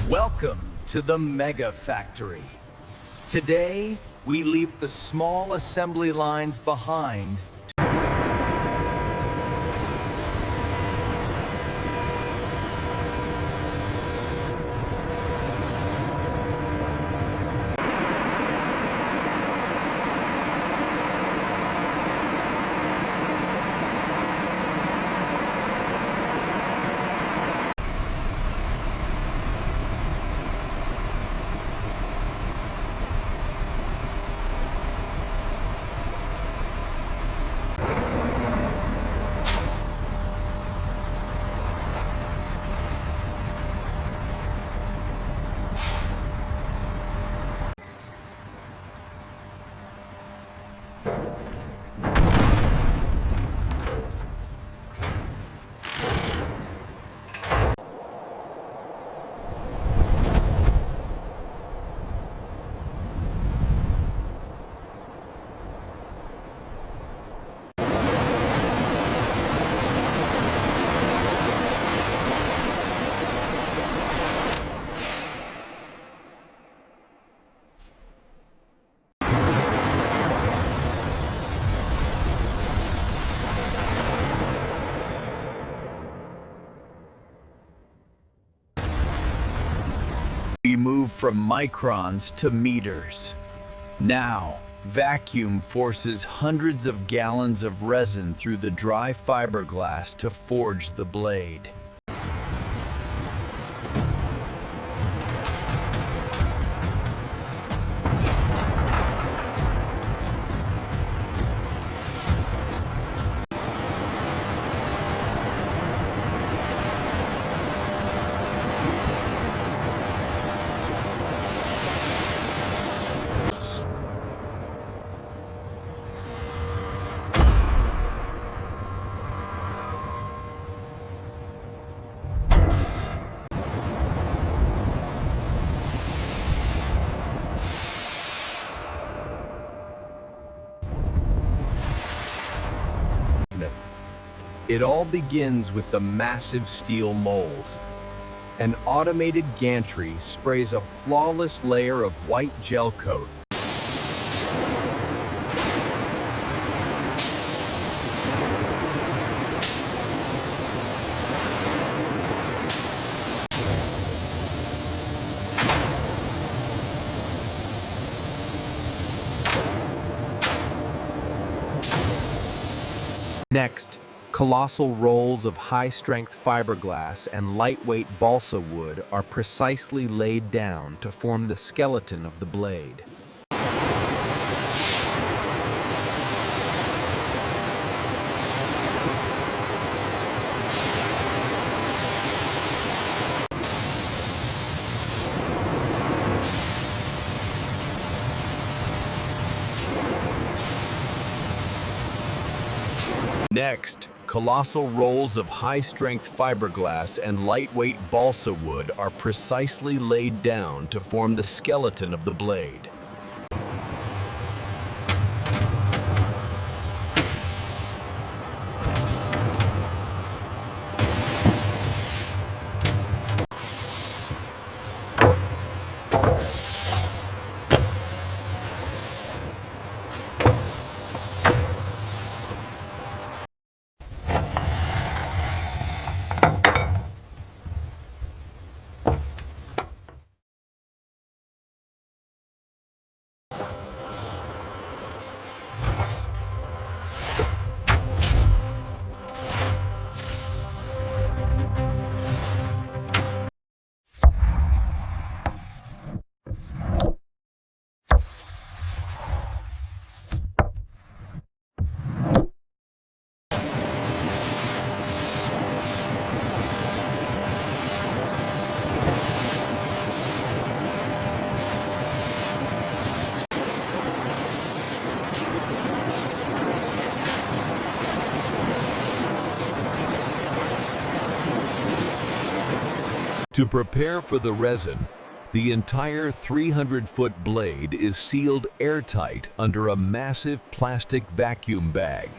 Welcome to the Megafactory. Today, we leave the small assembly lines behind. We move from microns to meters. Now, vacuum forces hundreds of gallons of resin through the dry fiberglass to forge the blade. It all begins with the massive steel mold. An automated gantry sprays a flawless layer of white gel coat. Next, colossal rolls of high-strength fiberglass and lightweight balsa wood are precisely laid down to form the skeleton of the blade. Next, colossal rolls of high-strength fiberglass and lightweight balsa wood are precisely laid down to form the skeleton of the blade. To prepare for the resin, the entire 300-foot blade is sealed airtight under a massive plastic vacuum bag.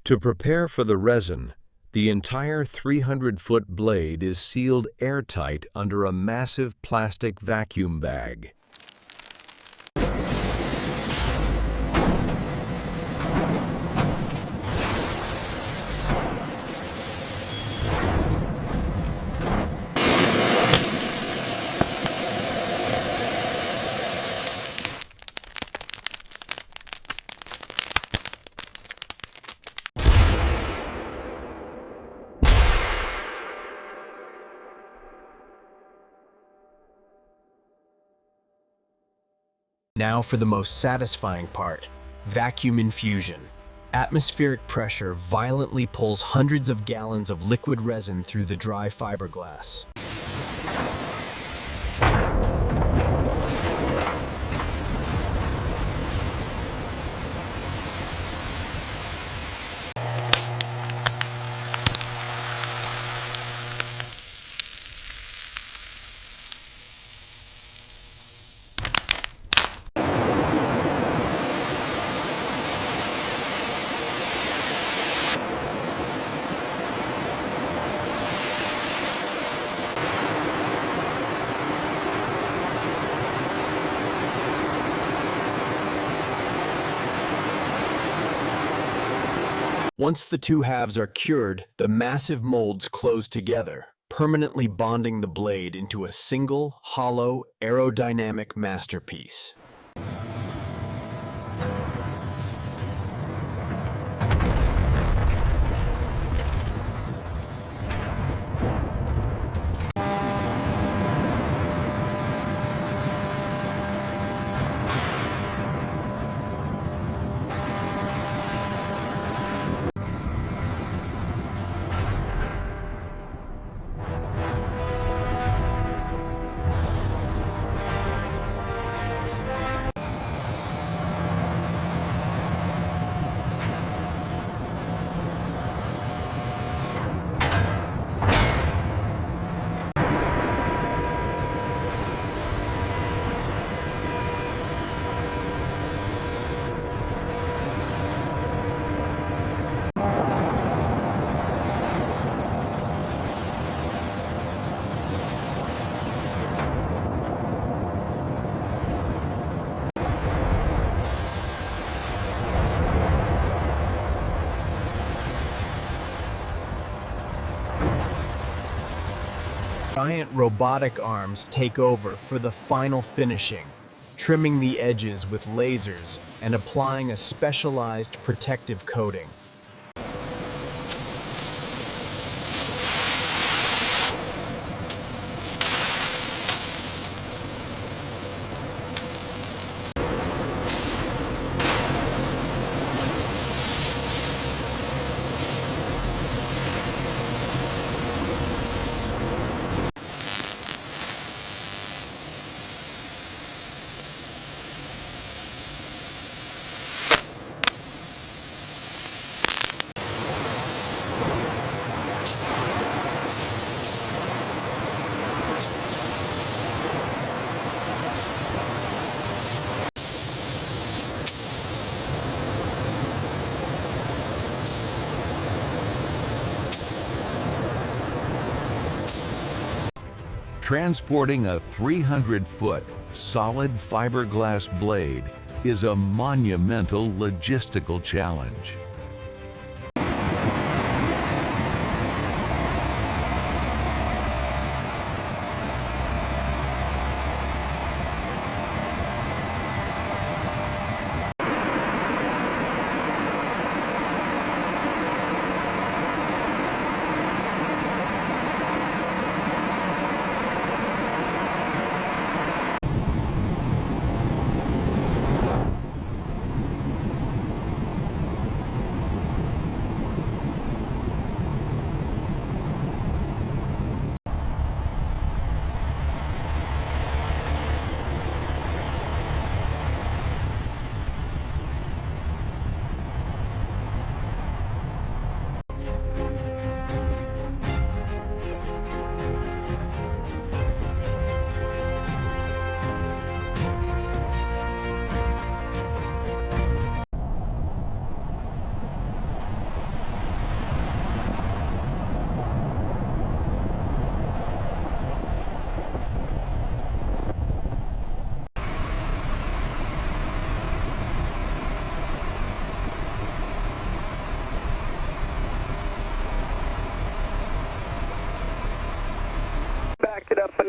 To prepare for the resin, the entire 300-foot blade is sealed airtight under a massive plastic vacuum bag. Now for the most satisfying part, vacuum infusion. Atmospheric pressure violently pulls hundreds of gallons of liquid resin through the dry fiberglass. Once the two halves are cured, the massive molds close together, permanently bonding the blade into a single, hollow, aerodynamic masterpiece. Giant robotic arms take over for the final finishing, trimming the edges with lasers and applying a specialized protective coating. Transporting a 300-foot solid fiberglass blade is a monumental logistical challenge.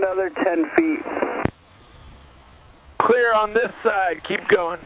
another 10 feet. Clear on this side, keep going.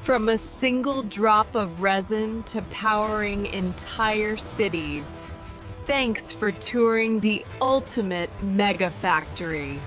From a single drop of resin to powering entire cities. Thanks for touring the ultimate mega factory.